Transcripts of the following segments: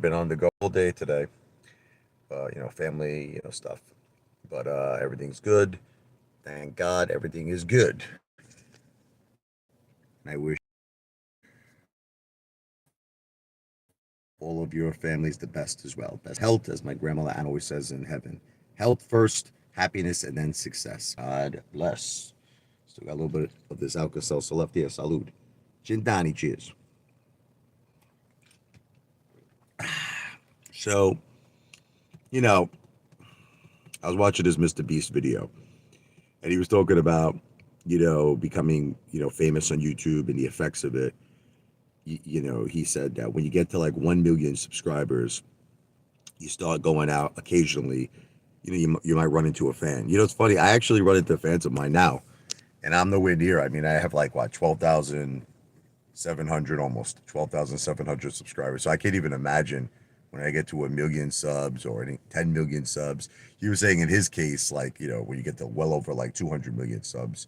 been on the go all day today. Family, stuff. But everything's good. Thank God, everything is good. And I wish all of your families the best as well. Best health, as my grandmother Anne always says in heaven. Health first, happiness, and then success. God bless. Still got a little bit of this Alka Seltzer left here. Salud. Gindani, cheers. So, you know, I was watching this Mr. Beast video, and he was talking about, becoming, famous on YouTube and the effects of it. He said that when you get to like 1 million subscribers, you start going out occasionally. You might run into a fan. It's funny. I actually run into fans of mine now, and I'm nowhere near. I mean, I have like what 12,700, almost 12,700 subscribers. So I can't even imagine when I get to 1 million subs or 10 million subs. He was saying in his case, like, when you get to well over like 200 million subs,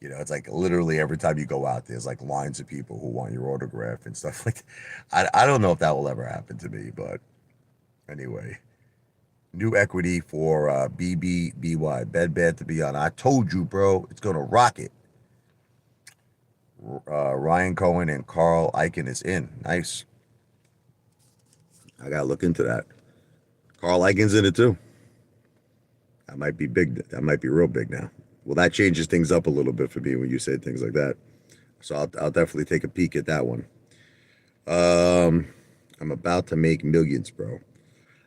it's like literally every time you go out, there's like lines of people who want your autograph and stuff like that. I don't know if that will ever happen to me, but anyway. New equity for BBBY, Bed Bath to Beyond. I told you, bro, it's going to rock it. Ryan Cohen and Carl Icahn is in. Nice. I got to look into that. Carl Icahn's in it too. That might be big. That might be real big now. Well, that changes things up a little bit for me when you say things like that. So I'll definitely take a peek at that one. I'm about to make millions, bro.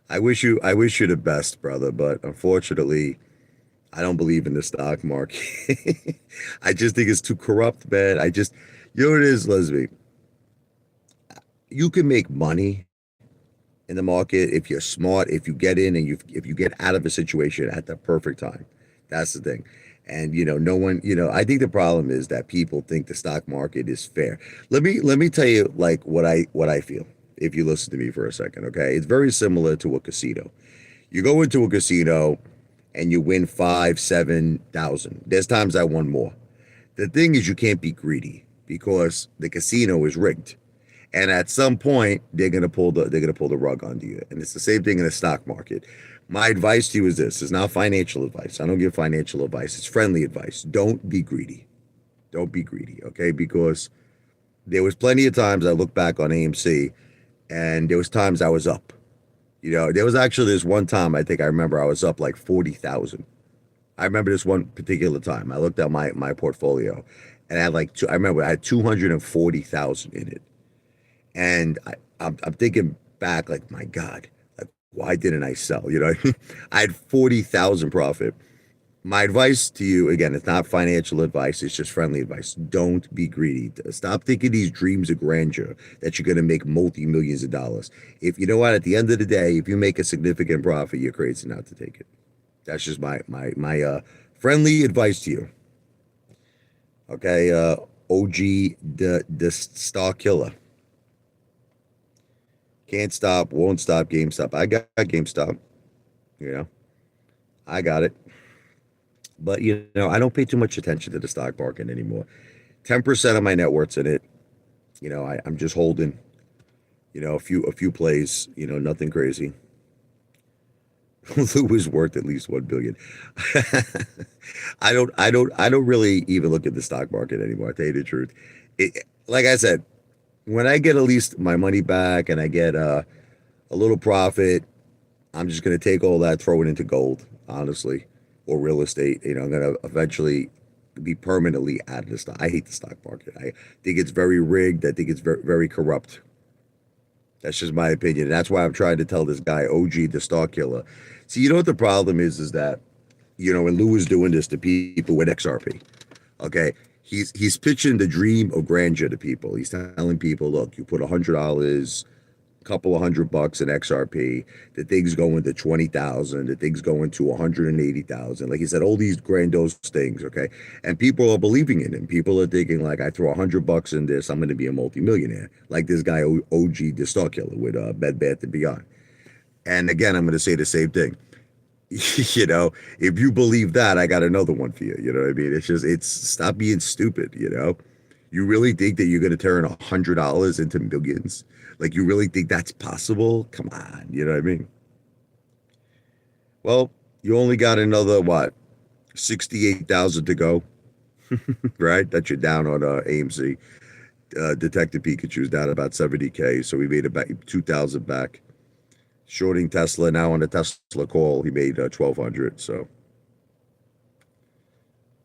I wish you the best, brother, but unfortunately, I don't believe in the stock market. I just think it's too corrupt, man. You know what it is, Leslie? You can make money in the market if you're smart, if you get in and if you get out of a situation at the perfect time. That's the thing. And no one, I think the problem is that people think the stock market is fair. Let me tell you like what I feel. If you listen to me for a second, okay? It's very similar to a casino. You go into a casino and you win 5, 7,000. There's times I won more. The thing is, you can't be greedy because the casino is rigged, and at some point they're gonna pull the rug onto you. And it's the same thing in the stock market. My advice to you is this: it's not financial advice. I don't give financial advice. It's friendly advice. Don't be greedy. Don't be greedy, okay? Because there was plenty of times I look back on AMC, and there was times I was up. There was actually this one time I think I remember I was up like 40,000. I remember this one particular time. I looked at my portfolio, and I had I remember I had 240,000 in it, and I'm thinking back like, my God, like why didn't I sell? I had 40,000 profit. My advice to you, again, it's not financial advice, it's just friendly advice. Don't be greedy. Stop thinking these dreams of grandeur that you're going to make multi-millions of dollars. If you know what, at the end of the day, if you make a significant profit, you're crazy not to take it. That's just my friendly advice to you. Okay, OG, the star killer. Can't stop, won't stop GameStop. I got GameStop. I got it. But I don't pay too much attention to the stock market anymore. 10% of my net worth's in it. I'm just holding, a few plays, nothing crazy. Lou is worth at least 1 billion. I don't really even look at the stock market anymore. I tell you the truth. Like I said, when I get at least my money back and I get a little profit, I'm just gonna take all that, throw it into gold, honestly, or real estate. I'm gonna eventually be permanently out of the stock. I hate the stock market. I think it's very rigged. I think it's very, very corrupt. That's just my opinion. And that's why I'm trying to tell this guy, OG, the stock killer. See, you know what the problem is that, when Lou is doing this to people with XRP, okay, he's pitching the dream of grandeur to people. He's telling people, look, you put $100, couple of $100 in XRP, the thing's going to 20,000, the thing's going to 180,000. Like he said, all these grandiose things, okay? And people are believing in him. People are thinking like, I throw $100 in this, I'm going to be a multimillionaire. Like this guy OG, the stock killer with Bed Bath and Beyond. And again, I'm going to say the same thing. If you believe that, I got another one for you. You know what I mean? It's stop being stupid. You really think that you're going to turn $100 into millions? Like, you really think that's possible? Come on, you know what I mean? Well, you only got another what, 68,000 to go, right? That you're down on AMC. Detective Pikachu's down about 70K, so we made about 2,000 back. Shorting Tesla now on the Tesla call, he made 1,200. So,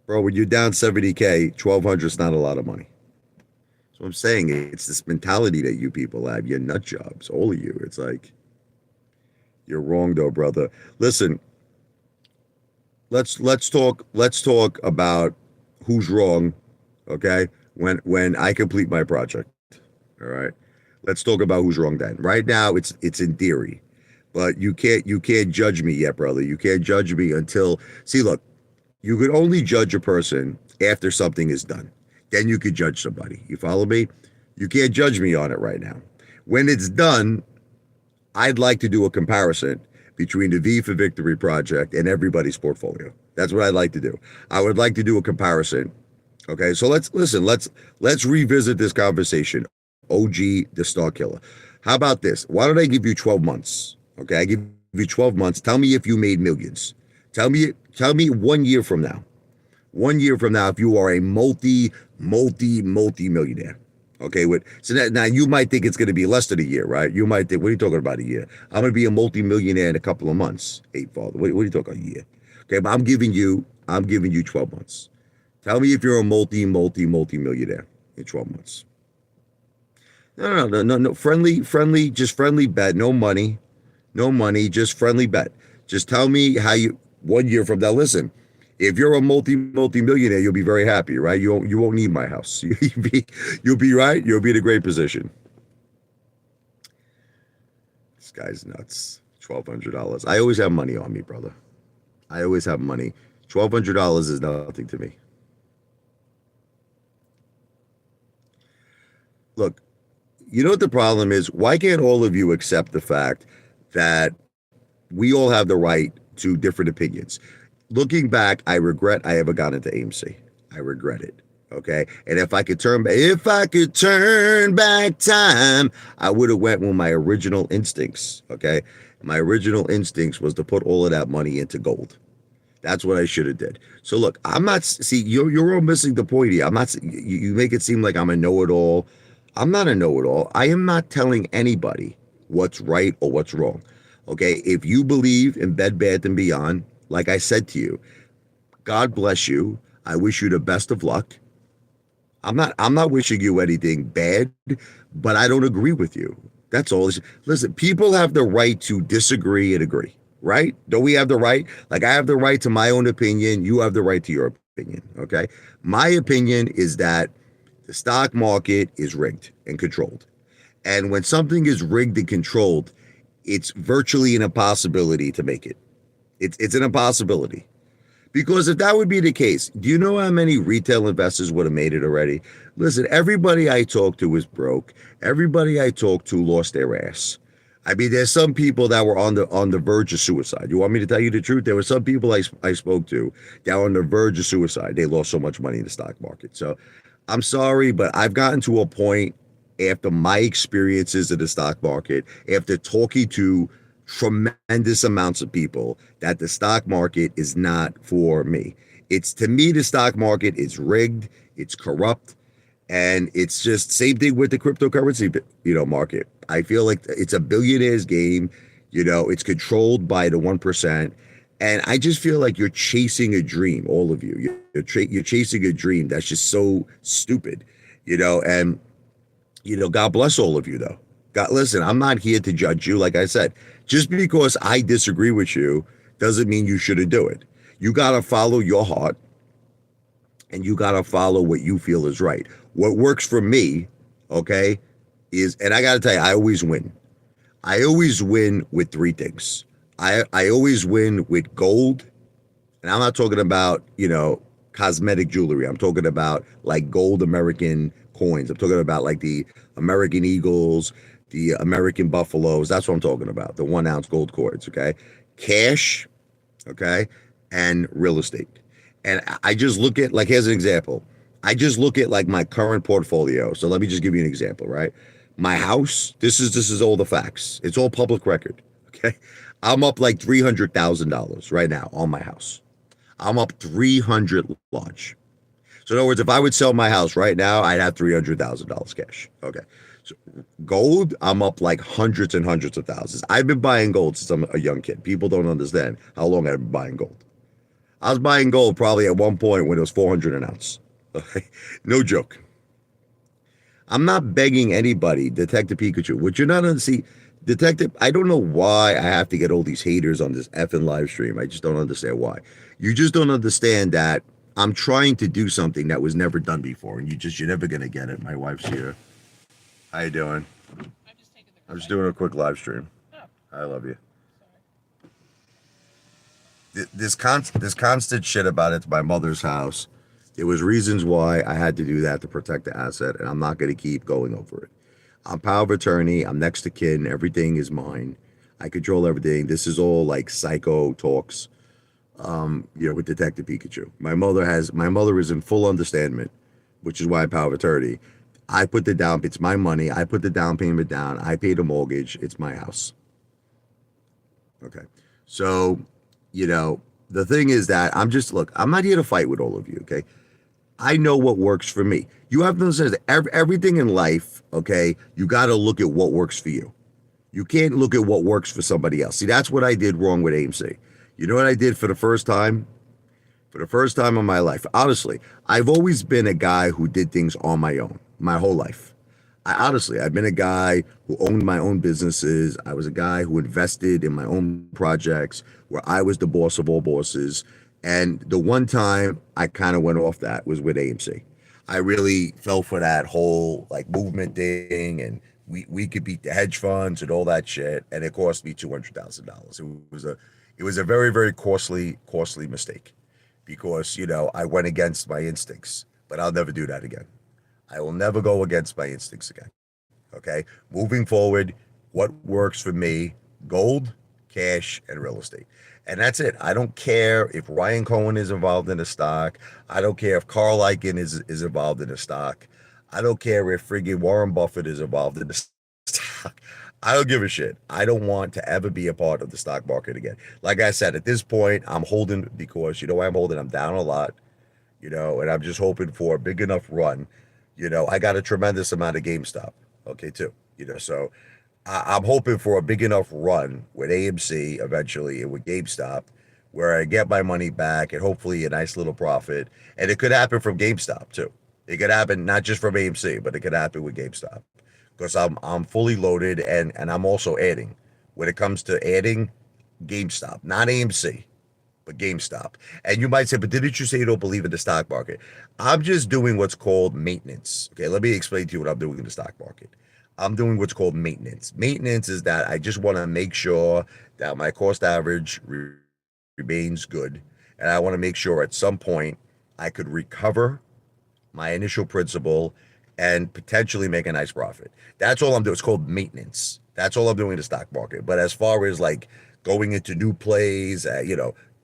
bro, when you're down 70K, 1,200 is not a lot of money. So I'm saying it's this mentality that you people have. You're nut jobs, all of you. It's like you're wrong, though, brother. Listen, let's talk about who's wrong, okay? When I complete my project, all right. Let's talk about who's wrong then. Right now, it's in theory, but you can't judge me yet, brother. You can't judge me until see. Look, you could only judge a person after something is done. Then you could judge somebody. You follow me? You can't judge me on it right now. When it's done, I'd like to do a comparison between the V for Victory project and everybody's portfolio. That's what I'd like to do. I would like to do a comparison. Okay, so let's listen. Let's revisit this conversation. OG, the Star Killer. How about this? Why don't I give you 12 months? Okay, I give you 12 months. Tell me if you made millions. Tell me 1 year from now. 1 year from now, if you are a multi-millionaire. Okay, so now you might think it's going to be less than a year, right? You might think, what are you talking about, a year? I'm going to be a multi-millionaire in a couple of months. Apefather, what are you talking about, a year? Okay, but I'm giving you 12 months. Tell me if you're a multi-millionaire in 12 months. No. Friendly, just friendly bet. No money, just friendly bet. Just tell me how you 1 year from now. Listen, if you're a multi-millionaire, you'll be very happy, right? You won't need my house. You'll be right. You'll be in a great position. This guy's nuts. $1,200. I always have money on me, brother. I always have money. $1,200 is nothing to me. Look, you know what the problem is? Why can't all of you accept the fact that we all have the right to different opinions? Looking back, I regret I ever got into AMC. I regret it. Okay. And if I could turn back time, I would have went with my original instincts. Okay. My original instincts was to put all of that money into gold. That's what I should have did. So look, I'm not, see, you're all missing the point here. I'm not, you make it seem like I'm a know-it-all. I'm not a know-it-all. I am not telling anybody what's right or what's wrong. Okay. If you believe in Bed Bath and Beyond, like I said to you, God bless you. I wish you the best of luck. I'm not wishing you anything bad, but I don't agree with you. That's all. Listen, people have the right to disagree and agree, right? Don't we have the right? Like, I have the right to my own opinion. You have the right to your opinion. Okay. My opinion is that the stock market is rigged and controlled. And when something is rigged and controlled, it's virtually an impossibility to make it. It's an impossibility. Because if that would be the case, do you know how many retail investors would have made it already? Listen, everybody I talked to is broke. Everybody I talked to lost their ass. I mean, there's some people that were on the verge of suicide. You want me to tell you the truth? There were some people I spoke to that were on the verge of suicide. They lost so much money in the stock market. So I'm sorry, but I've gotten to a point after my experiences in the stock market, after talking to tremendous amounts of people, that the stock market is not for me. It's, to me, the stock market is rigged, it's corrupt, and it's just same thing with the cryptocurrency, market. I feel like it's a billionaire's game. It's controlled by the 1%. And I just feel like you're chasing a dream, all of you. You're chasing a dream that's just so stupid, and God bless all of you, though. God, listen, I'm not here to judge you. Like I said, just because I disagree with you doesn't mean you shouldn't do it. You got to follow your heart, and you got to follow what you feel is right. What works for me, okay, and I got to tell you, I always win. I always win with three things. I always win with gold, and I'm not talking about, cosmetic jewelry. I'm talking about like gold American coins. I'm talking about like the American Eagles, the American Buffaloes. That's what I'm talking about. The 1 ounce gold coins. Okay. Cash. Okay. And real estate. And I just look at, like, here's an example. I just look at like my current portfolio. So let me just give you an example, right? My house, this is all the facts. It's all public record. Okay. I'm up like $300,000 right now on my house. I'm up 300 large. So in other words, if I would sell my house right now, I'd have $300,000 cash. Okay. So gold, I'm up like hundreds and hundreds of thousands. I've been buying gold since I'm a young kid. People don't understand how long I've been buying gold. I was buying gold probably at one point when it was 400 an ounce. Okay. No joke. I'm not begging anybody, Detective Pikachu. What you're not gonna see, Detective, I don't know why I have to get all these haters on this effing live stream. I just don't understand why. You just don't understand that I'm trying to do something that was never done before, and you're never gonna get it. My wife's here. How you doing? I'm just doing a quick live stream. I love you. This constant shit about it's my mother's house. There was reasons why I had to do that to protect the asset, and I'm not going to keep going over it. I'm power of attorney. I'm next to kin. Everything is mine. I control everything. This is all like psycho talks, with Detective Pikachu. My mother is in full understanding, which is why I'm power of attorney. I put the down. It's my money. I put the down payment down. I pay the mortgage. It's my house. Okay. So, the thing is that I'm not here to fight with all of you. Okay. I know what works for me. You have to understand that everything in life, okay, you got to look at what works for you. You can't look at what works for somebody else. See, that's what I did wrong with AMC. You know what I did for the first time? For the first time in my life, honestly, I've always been a guy who did things on my own my whole life. I've been a guy who owned my own businesses. I was a guy who invested in my own projects where I was the boss of all bosses. And the one time I kind of went off that was with AMC. I really fell for that whole like movement thing, and we could beat the hedge funds and all that shit, and it cost me $200,000. It was a very very costly mistake because I went against my instincts. But I'll never do that again. I will never go against my instincts again. Okay. Moving forward, what works for me, gold, cash, and real estate. And that's it. I don't care if Ryan Cohen is involved in a stock. I don't care if Carl Icahn is involved in a stock. I don't care if friggin' Warren Buffett is involved in the stock. I don't give a shit. I don't want to ever be a part of the stock market again. Like I said, at this point, I'm holding because why I'm holding? I'm down a lot, and I'm just hoping for a big enough run. I got a tremendous amount of GameStop, okay, too. So I'm hoping for a big enough run with AMC eventually and with GameStop where I get my money back and hopefully a nice little profit. And it could happen from GameStop too. It could happen not just from AMC, but it could happen with GameStop because I'm fully loaded and I'm also adding. When it comes to adding, GameStop, not AMC, but GameStop. And you might say, but didn't you say you don't believe in the stock market? I'm just doing what's called maintenance. Okay, let me explain to you what I'm doing in the stock market. I'm doing what's called maintenance. Maintenance is that I just want to make sure that my cost average remains good. And I want to make sure at some point I could recover my initial principal and potentially make a nice profit. That's all I'm doing. It's called maintenance. That's all I'm doing in the stock market. But as far as like going into new plays,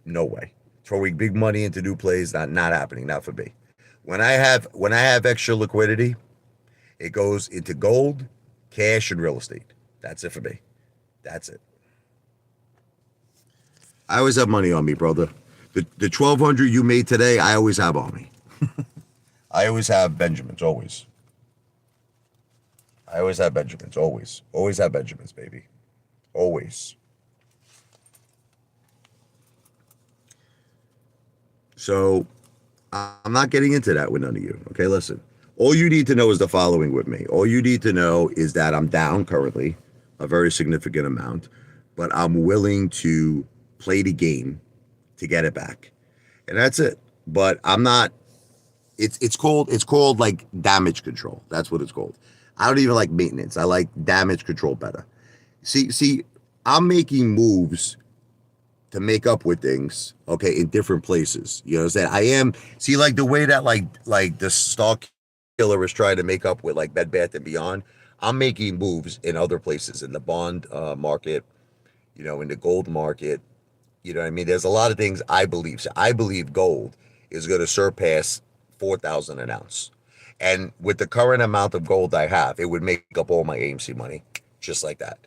no way. Throwing big money into new plays, not happening, not for me. When I have extra liquidity, it goes into gold, cash, and real estate. That's it for me. That's it. I always have money on me, brother. The 1,200 you made today, I always have on me. I always have Benjamins, always. I always have Benjamins, always. Always have Benjamins, baby. Always. So I'm not getting into that with none of you. Okay, listen. All you need to know is the following with me. All you need to know is that I'm down currently a very significant amount, but I'm willing to play the game to get it back. And that's it. But I'm not it's called like damage control. That's what it's called. I don't even like maintenance. I like damage control better. See, I'm making moves to make up with things, okay, in different places. You understand? I am like the way that like the stock killer is trying to make up with like Bed Bath and Beyond. I'm making moves in other places in the bond market, in the gold market. You know what I mean? There's a lot of things I believe. So I believe gold is going to surpass 4,000 an ounce. And with the current amount of gold I have, it would make up all my AMC money, just like that,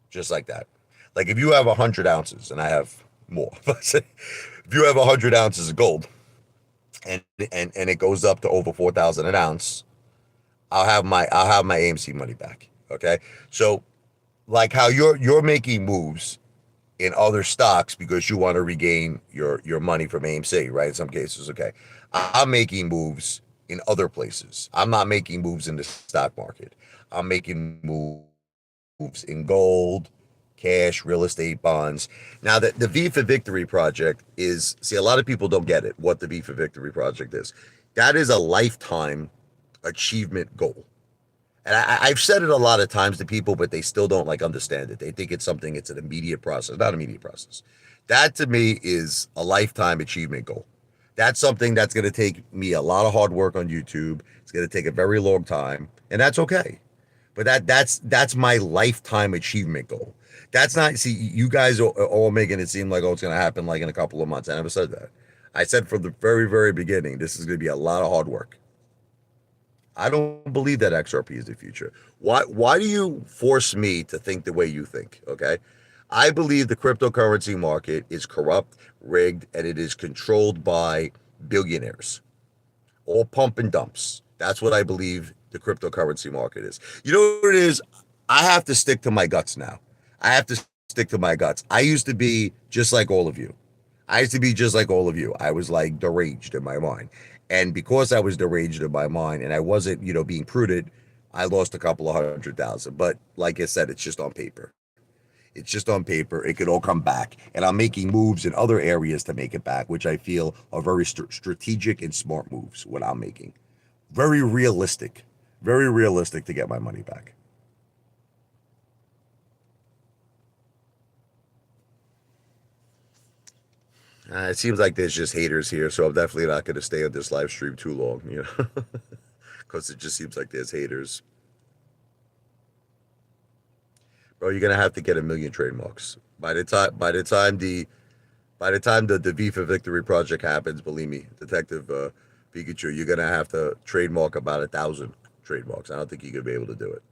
just like that. Like if you have 100 ounces, and I have more, if you have 100 ounces of gold, and it goes up to over 4,000 an ounce, I'll have my AMC money back. Okay, so like how you're making moves in other stocks because you want to regain your money from AMC, right? In some cases, okay. I'm making moves in other places. I'm not making moves in the stock market. I'm making moves in gold, cash, real estate, bonds. Now, the V for Victory project is, see, a lot of people don't get it, what the V for Victory project is. That is a lifetime achievement goal. And I've said it a lot of times to people, but they still don't like understand it. They think it's something, it's an immediate process, not an immediate process. That to me is a lifetime achievement goal. That's something that's going to take me a lot of hard work on YouTube. It's going to take a very long time, and that's okay. But that's my lifetime achievement goal. That's not, see, you guys are all making it seem like, oh, it's going to happen like in a couple of months. I never said that. I said from the very, very beginning, this is going to be a lot of hard work. I don't believe that XRP is the future. Why do you force me to think the way you think? Okay. I believe the cryptocurrency market is corrupt, rigged, and it is controlled by billionaires. All pump and dumps. That's what I believe the cryptocurrency market is. You know what it is? I have to stick to my guts now. I have to stick to my guts. I used to be just like all of you. I used to be just like all of you. I was like deranged in my mind. And because I was deranged in my mind and I wasn't, being prudent, I lost a couple of 100,000. But like I said, it's just on paper. It's just on paper. It could all come back. And I'm making moves in other areas to make it back, which I feel are very strategic and smart moves, what I'm making. Very realistic to get my money back. It seems like there's just haters here, so I'm definitely not going to stay on this live stream too long, because it just seems like there's haters. Bro, you're gonna have to get 1 million trademarks by the time the V for Victory project happens. Believe me, Detective Pikachu, you're gonna have to trademark about 1,000 trademarks. I don't think you're gonna be able to do it.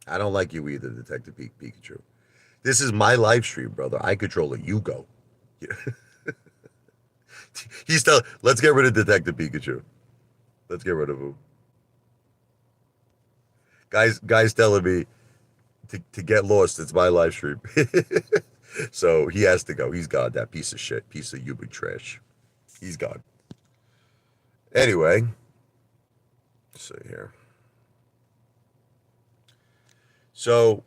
I don't like you either, Detective Pikachu. This is my live stream, brother. I control it. You go. He's still. Let's get rid of Detective Pikachu. Let's get rid of him. Guys telling me to get lost. It's my live stream. So he has to go. He's gone. That piece of shit, piece of human trash. He's gone. Anyway, let's see here. So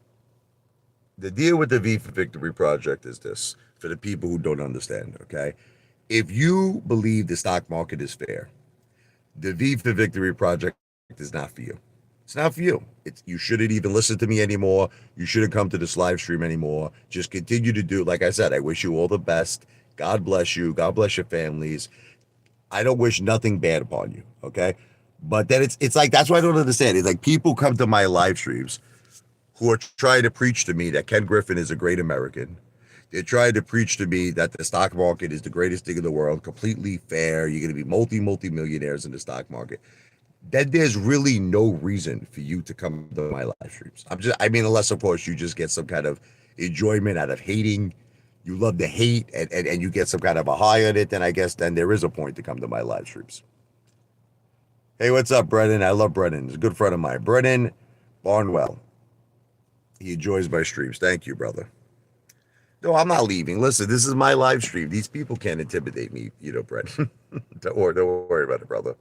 the deal with the V for Victory project is this for the people who don't understand, okay? If you believe the stock market is fair, the V for Victory project is not for you. It's not for you. You shouldn't even listen to me anymore. You shouldn't come to this live stream anymore. Just continue to do, like I said, I wish you all the best. God bless you. God bless your families. I don't wish nothing bad upon you, okay? But then it's like, that's why I don't understand. It's like people come to my live streams who are trying to preach to me that Ken Griffin is a great American. They're trying to preach to me that the stock market is the greatest thing in the world, completely fair. You're going to be multi-millionaires in the stock market. Then there's really no reason for you to come to my live streams. Unless of course you just get some kind of enjoyment out of hating. You love to hate and you get some kind of a high on it, then I guess then there is a point to come to my live streams. Hey, what's up, Brennan? I love Brennan. He's a good friend of mine. Brennan Barnwell. He enjoys my streams. Thank you, brother. No, I'm not leaving. Listen, this is my live stream. These people can't intimidate me, Brennan. don't worry about it, brother.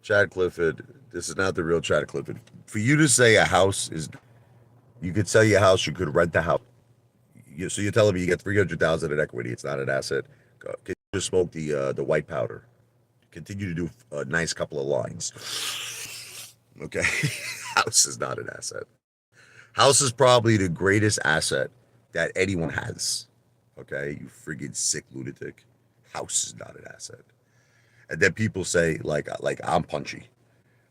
Chad Clifford, this is not the real Chad Clifford. For you to say a house is, you could sell your house, you could rent the house. So you're telling me you get 300,000 in equity. It's not an asset. Can you just smoke the white powder? Continue to do a nice couple of lines. Okay, house is not an asset. House is probably the greatest asset that anyone has. Okay, you friggin' sick lunatic. House is not an asset. And then people say like I'm punchy.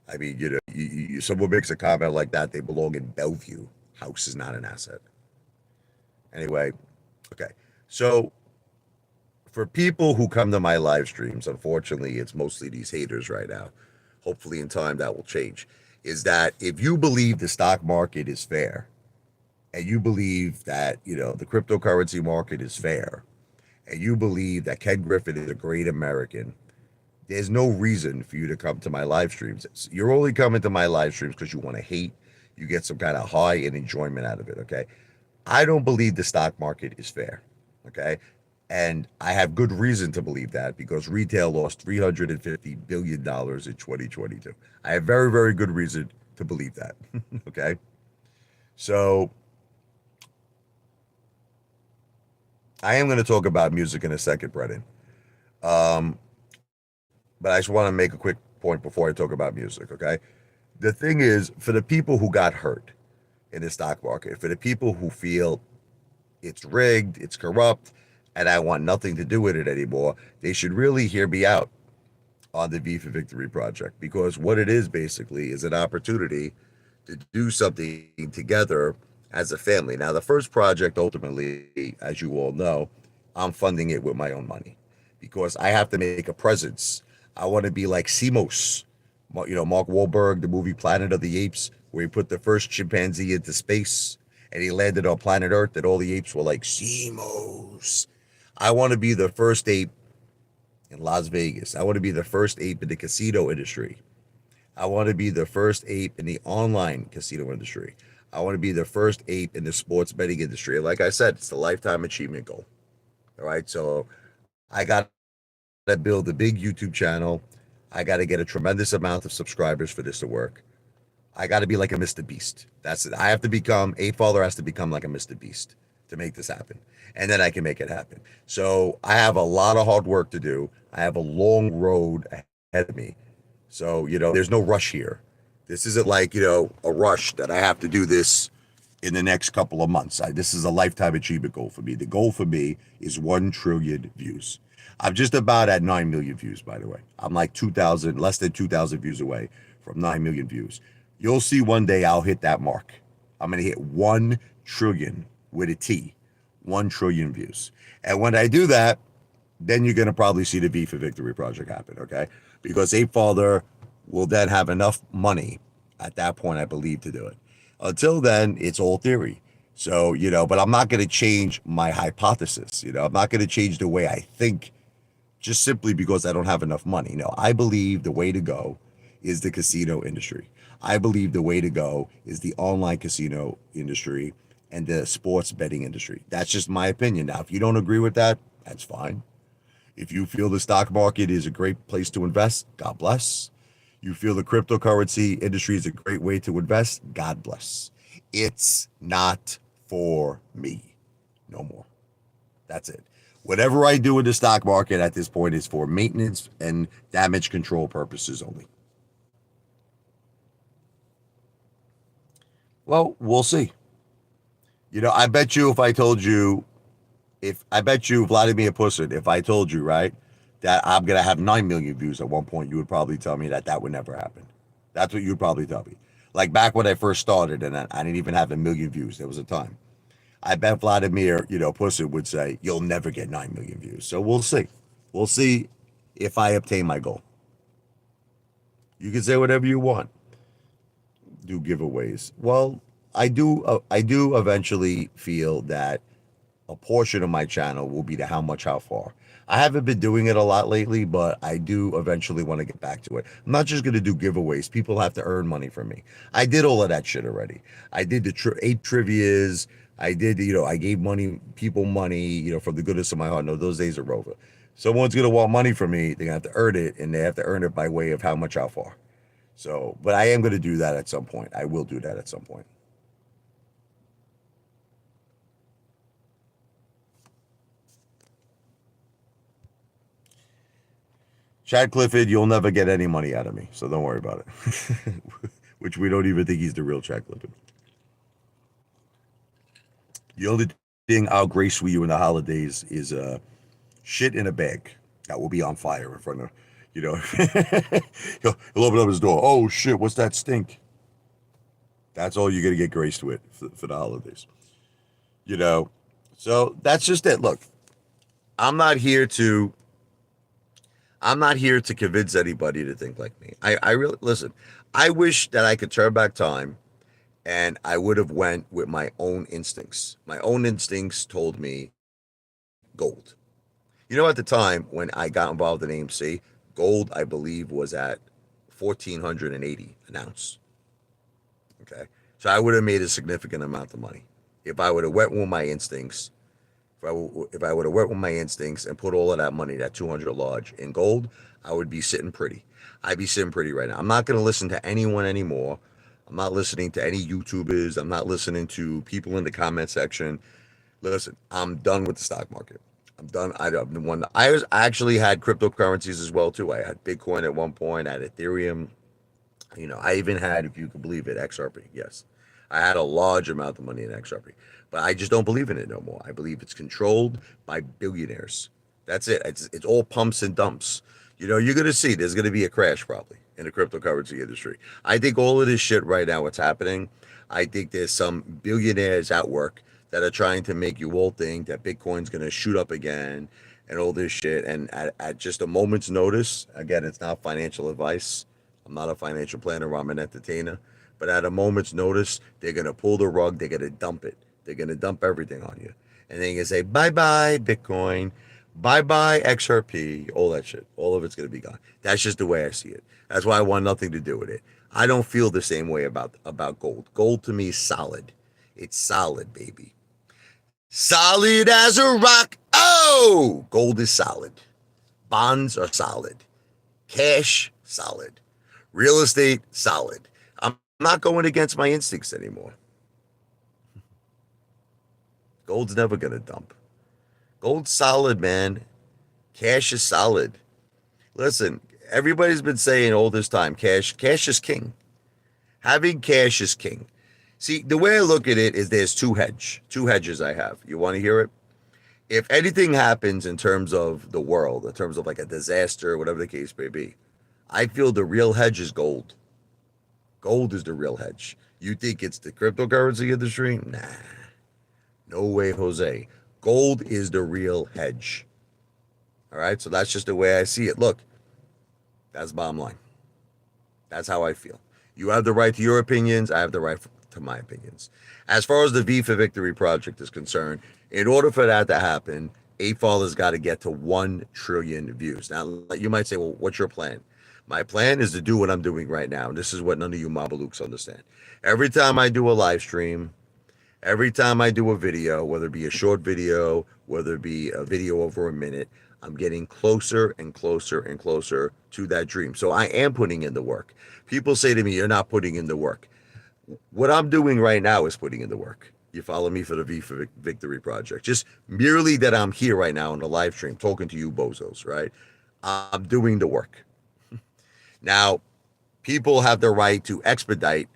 I mean, someone makes a comment like that, they belong in Bellevue. House is not an asset. Anyway, okay. So For people who come to my live streams, unfortunately, it's mostly these haters right now. Hopefully, in time, that will change. Is that if you believe the stock market is fair and you believe that, the cryptocurrency market is fair and you believe that Ken Griffin is a great American, there's no reason for you to come to my live streams. You're only coming to my live streams because you want to hate. You get some kind of high and enjoyment out of it. Okay. I don't believe the stock market is fair. Okay. And I have good reason to believe that because retail lost $350 billion in 2022. I have very, very good reason to believe that. Okay. So I am going to talk about music in a second, Brennan. Um, but I just want to make a quick point before I talk about music. Okay. The thing is, for the people who got hurt in the stock market, for the people who feel it's rigged, it's corrupt, and I want nothing to do with it anymore, they should really hear me out on the V for Victory project because what it is basically is an opportunity to do something together as a family. Now, the first project, ultimately, as you all know, I'm funding it with my own money because I have to make a presence. I want to be like Simos, Mark Wahlberg, the movie Planet of the Apes, where he put the first chimpanzee into space and he landed on planet Earth, and all the apes were like, Simos. I want to be the first ape in Las Vegas. I want to be the first ape in the casino industry. I want to be the first ape in the online casino industry. I want to be the first ape in the sports betting industry. And like I said, it's the lifetime achievement goal. All right. So I got to build a big YouTube channel. I got to get a tremendous amount of subscribers for this to work. I got to be like a Mr. Beast. That's it. I have to become, Apefather has to become like a Mr. Beast to make this happen. And then I can make it happen. So I have a lot of hard work to do. I have a long road ahead of me. So, there's no rush here. This isn't like, a rush that I have to do this in the next couple of months. This is a lifetime achievement goal for me. The goal for me is 1 trillion views. I'm just about at 9 million views, by the way. I'm like less than 2,000 views away from 9 million views. You'll see one day I'll hit that mark. I'm going to hit 1 trillion with a T, 1 trillion views. And when I do that, then you're going to probably see the V for Victory project happen, okay? Because Apefather will then have enough money at that point, I believe, to do it. Until then, it's all theory. So, but I'm not going to change my hypothesis. I'm not going to change the way I think just simply because I don't have enough money. No, I believe the way to go is the casino industry. I believe the way to go is the online casino industry and the sports betting industry. That's just my opinion. Now, if you don't agree with that, that's fine. If you feel the stock market is a great place to invest, God bless. You feel the cryptocurrency industry is a great way to invest, God bless. It's not for me. No more. That's it. Whatever I do in the stock market at this point is for maintenance and damage control purposes only. Well, we'll see. I bet you if I told you, Vladimir Putin, if I told you, right, that I'm going to have 9 million views at one point, you would probably tell me that would never happen. That's what you'd probably tell me. Like back when I first started and I didn't even have 1 million views. There was a time. I bet Vladimir, Putin would say, you'll never get 9 million views. So we'll see. We'll see if I obtain my goal. You can say whatever you want. Do giveaways. Well, I do eventually feel that a portion of my channel will be to how far. I haven't been doing it a lot lately, but I do eventually want to get back to it. I'm not just going to do giveaways. People have to earn money from me. I did all of that shit already. I did the 8 trivias. I did, I gave people money, from the goodness of my heart. No, those days are over. Someone's going to want money from me. They're going to have to earn it, and they have to earn it by way of how far. So, but I am going to do that at some point. I will do that at some point. Chad Clifford, you'll never get any money out of me, so don't worry about it. Which we don't even think he's the real Chad Clifford. The only thing I'll grace with you in the holidays is shit in a bag that will be on fire in front of, he'll open up his door. Oh shit, what's that stink? That's all you're gonna get graced with for the holidays. So that's just it. Look, I'm not here to I'm not here to convince anybody to think like me. I really listen. I wish that I could turn back time and I would have went with my own instincts. My own instincts told me gold. You know, at the time when I got involved in AMC, gold I believe was at 1,480 an ounce. Okay, so I would have made a significant amount of money if I would have went with my instincts. If I would have went with my instincts and put all of that money, that 200 large in gold, I would be sitting pretty. I'd be sitting pretty right now. I'm not going to listen to anyone anymore. I'm not listening to any YouTubers. I'm not listening to people in the comment section. Listen, I'm done with the stock market. I'm done. I'm the one. I actually had cryptocurrencies as well too. I had Bitcoin at one point. I had Ethereum. You know, I even had, if you could believe it, XRP. Yes, I had a large amount of money in XRP, but I just don't believe in it no more. I believe it's controlled by billionaires. That's it. It's all pumps and dumps. You know, you're gonna see there's gonna be a crash probably in the cryptocurrency industry. I think all of this shit right now, what's happening, I think there's some billionaires at work that are trying to make you all think that Bitcoin's gonna shoot up again and all this shit. And at just a moment's notice, again, it's not financial advice. I'm not a financial planner, I'm an entertainer. But at a moment's notice, they're going to pull the rug, they're going to dump it. They're going to dump everything on you. And then you're going to say, bye bye, Bitcoin, bye bye, XRP, all that shit. All of it's going to be gone. That's just the way I see it. That's why I want nothing to do with it. I don't feel the same way about gold. Gold to me is solid. It's solid, baby. Solid as a rock. Oh, gold is solid. Bonds are solid. Cash, solid. Real estate, solid. I'm not going against my instincts anymore. Gold's never going to dump. Gold's solid, man. Cash is solid. Listen, everybody's been saying all this time, cash is king. Having cash is king. See, the way I look at it is there's two hedges I have. You want to hear it? If anything happens in terms of the world, in terms of like a disaster, whatever the case may be, I feel the real hedge is gold. Gold is the real hedge. You think it's the cryptocurrency industry? Nah. No way, Jose. Gold is the real hedge. All right? So that's just the way I see it. Look, that's bottom line. That's how I feel. You have the right to your opinions. I have the right to my opinions. As far as the V for Victory project is concerned, in order for that to happen, Apefather's got to get to 1 trillion views. Now, you might say, well, what's your plan? My plan is to do what I'm doing right now. And this is what none of you Mabalooks understand. Every time I do a live stream, every time I do a video, whether it be a short video, whether it be a video over a minute, I'm getting closer and closer and closer to that dream. So I am putting in the work. People say to me, you're not putting in the work. What I'm doing right now is putting in the work. You follow me for the V for Victory project. Just merely that I'm here right now on the live stream talking to you bozos, right? I'm doing the work. Now, people have the right to expedite,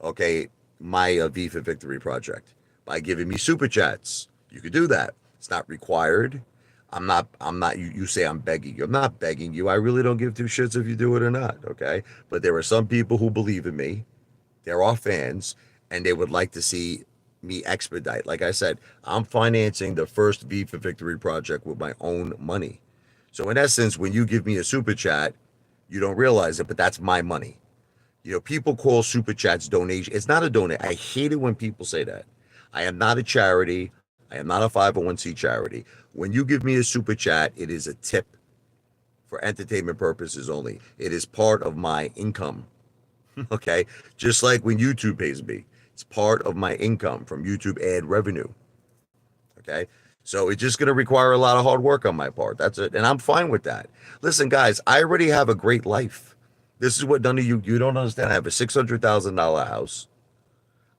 okay, my V for Victory project by giving me super chats. You could do that. It's not required. You say I'm begging you. I'm not begging you. I really don't give two shits if you do it or not, okay? But there are some people who believe in me. There are fans, and they would like to see me expedite. Like I said, I'm financing the first V for Victory project with my own money. So in essence, when you give me a super chat, you don't realize it, but that's my money. You know, people call super chats donation. It's not a donation. I hate it when people say that. I am not a charity. I am not a 501c charity. When you give me a super chat, it is a tip for entertainment purposes only. It is part of my income. Okay? Just like when YouTube pays me. It's part of my income from YouTube ad revenue. Okay? So it's just going to require a lot of hard work on my part. That's it. And I'm fine with that. Listen, guys, I already have a great life. This is what none of you don't understand. I have a $600,000 house.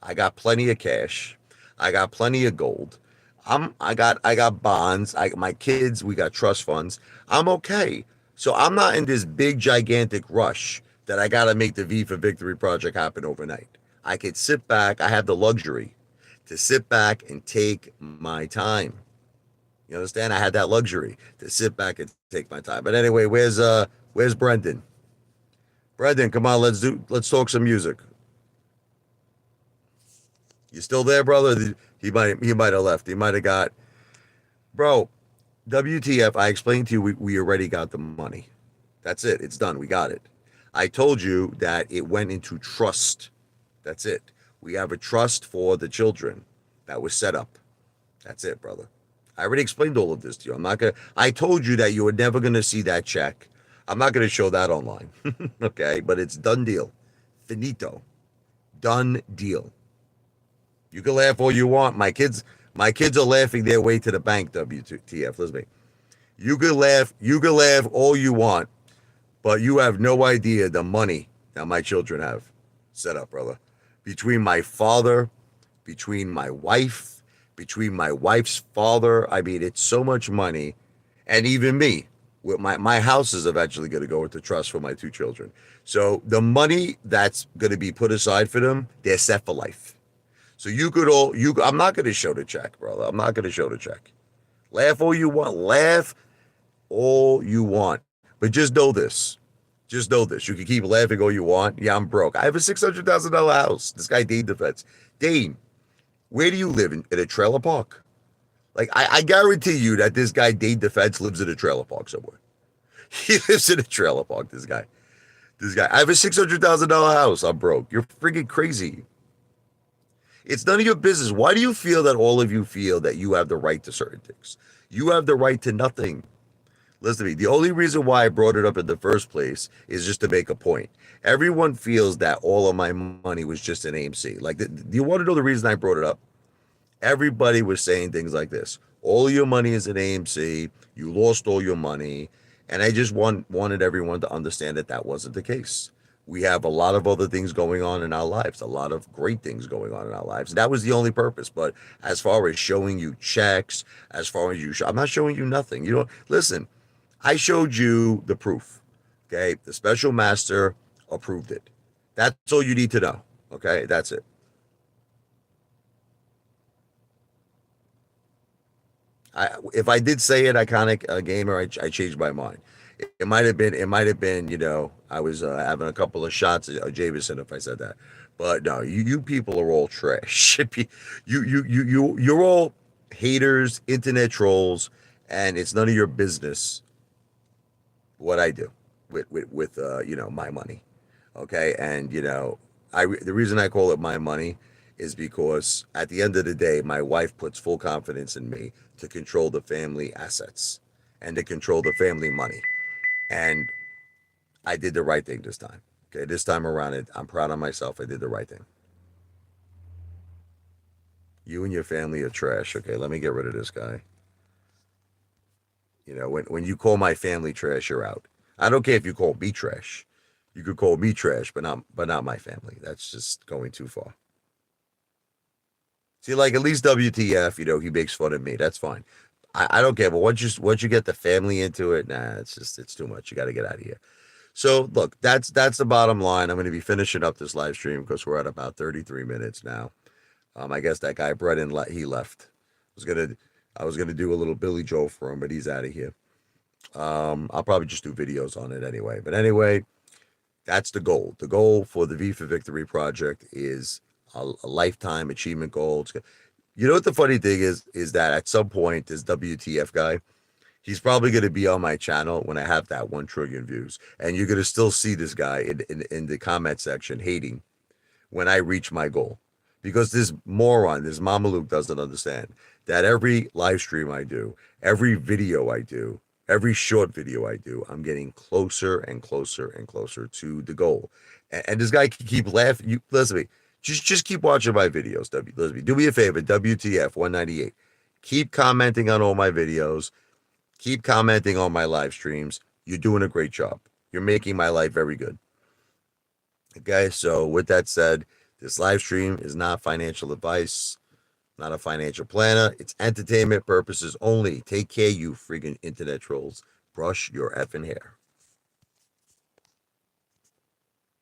I got plenty of cash. I got plenty of gold. I got bonds. My kids, we got trust funds. I'm okay. So I'm not in this big gigantic rush that I got to make the V for Victory project happen overnight. I could sit back. I have the luxury to sit back and take my time. You understand? I had that luxury to sit back and take my time. But anyway, where's Brendan? Brendan, come on, let's talk some music. You still there, brother? He might have left. He might have got, bro. WTF, I explained to you we already got the money. That's it. It's done. We got it. I told you that it went into trust. That's it. We have a trust for the children that was set up. That's it, brother. I already explained all of this to you. I'm not gonna. I told you that you were never gonna see that check. I'm not gonna show that online. Okay, but it's done deal. Finito. Done deal. You can laugh all you want. My kids are laughing their way to the bank. WTF? Listen to me. You can laugh all you want, but you have no idea the money that my children have set up, brother. Between my father, between my wife, between my wife's father, I mean, it's so much money, and even me. With my house is eventually going to go into trust for my two children. So the money that's going to be put aside for them, they're set for life. So you could all you. I'm not going to show the check, brother. I'm not going to show the check. Laugh all you want. Laugh all you want. But just know this. Just know this. You can keep laughing all you want. Yeah, I'm broke. I have a $600,000 house. This guy Dane defends. Dane, where do you live? In a trailer park? Like, I guarantee you that this guy Dane defense lives in a trailer park somewhere. He lives in a trailer park, this guy. This guy. I have a $600,000 house. I'm broke. You're freaking crazy. It's none of your business. Why do you feel that all of you feel that you have the right to certain things? You have the right to nothing. Listen to me. The only reason why I brought it up in the first place is just to make a point. Everyone feels that all of my money was just in AMC. Like, do you want to know the reason I brought it up? Everybody was saying things like this. All your money is in AMC. You lost all your money. And I just wanted everyone to understand that that wasn't the case. We have a lot of other things going on in our lives, a lot of great things going on in our lives. That was the only purpose. But as far as showing you checks, as far as I'm not showing you nothing. You don't listen. I showed you the proof. Okay. The special master approved it. That's all you need to know. Okay. That's it. If I did say it, iconic gamer, I changed my mind. It might have been, I was having a couple of shots at Jameson if I said that. But no, you people are all trash. You're all haters, internet trolls, and it's none of your business what I do with my money. Okay, and the reason I call it my money is because at the end of the day, my wife puts full confidence in me to control the family assets and to control the family money. And I did the right thing this time. Okay, this time around, I'm proud of myself. I did the right thing. You and your family are trash. Okay, let me get rid of this guy. When you call my family trash, you're out. I don't care if you call me trash. You could call me trash, but not my family. That's just going too far. See, like at least WTF, he makes fun of me. That's fine. I don't care. But once you get the family into it, nah, it's too much. You got to get out of here. So look, that's the bottom line. I'm going to be finishing up this live stream because we're at about 33 minutes now. I guess that guy Brennan he left. I was gonna do a little Billy Joe for him, but he's out of here. I'll probably just do videos on it anyway. But anyway, that's the goal. The goal for the V for Victory project is a lifetime achievement goal. You know what the funny thing is that at some point this WTF guy, he's probably going to be on my channel when I have that 1 trillion views, and you're going to still see this guy in the comment section hating when I reach my goal, because this moron, this Mamaluke doesn't understand that every live stream I do, every video I do, every short video I do, I'm getting closer and closer and closer to the goal. And this guy can keep laughing. Listen to me. Just keep watching my videos. Listen to me. Do me a favor. WTF 198. Keep commenting on all my videos. Keep commenting on my live streams. You're doing a great job. You're making my life very good. Okay, so with that said, this live stream is not financial advice, not a financial planner. It's entertainment purposes only. Take care, you friggin' internet trolls. Brush your effing hair.